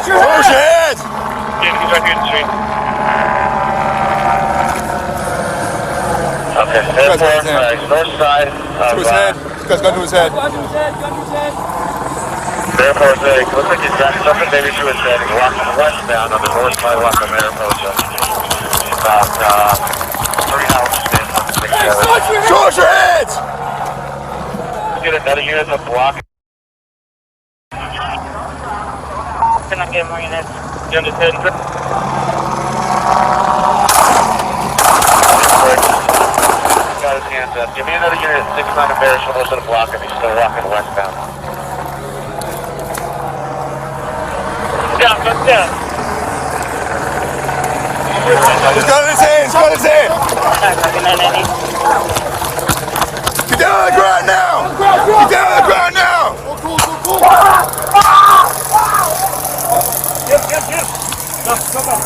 Bullshit! Okay, north side. To his head. This guy's gun to his head. Therefore, looks like he's got something maybe to his head. He's walking westbound on the north sidewalk of Mariposa. About 3 houses in. George, your heads! Get another unit to block. Can I get more units? You understand? Got his hands up. Give me another unit at 6-9 of Bears, almost to the block, and he's still walking westbound. Down, look down. He's got it in his hand, he's got it in his hand! Get down on the ground now! Get down on the ground now! Come on.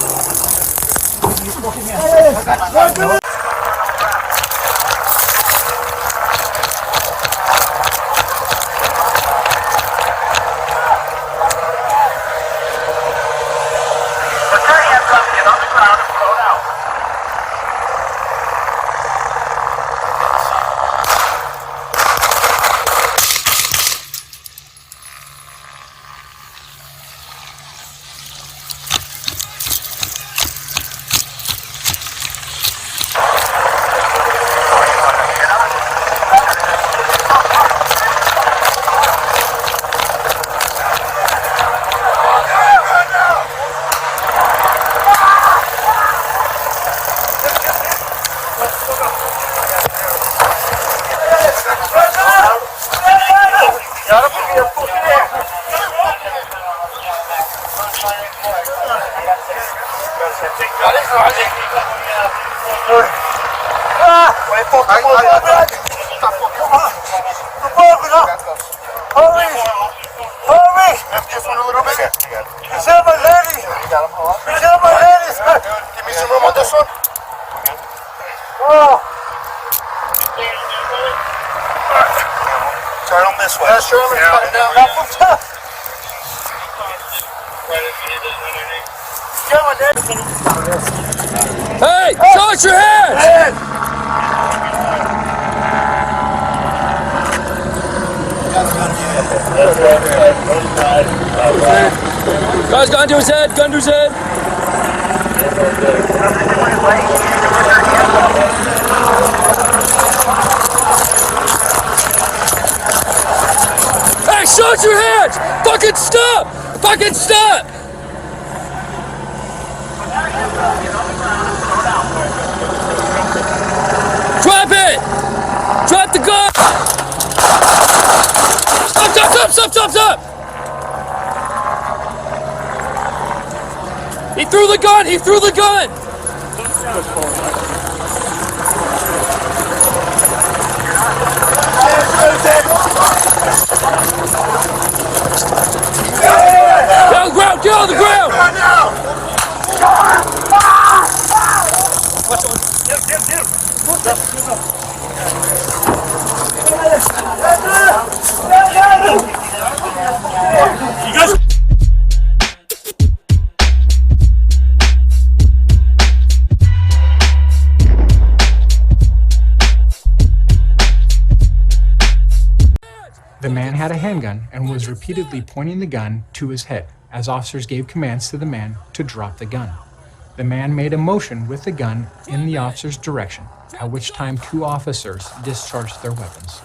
Turn them this way. Hey! Shut your head! Guys, gun to his head! Gun to his head! Hey, shut your head! Fucking stop! Fucking stop! Drop it! Drop the gun! Stop! He threw the gun! He threw the gun! Get on the ground! Get on the ground! The man had a handgun and was repeatedly pointing the gun to his head as officers gave commands to the man to drop the gun. The man made a motion with the gun in the officer's direction, at which time 2 officers discharged their weapons.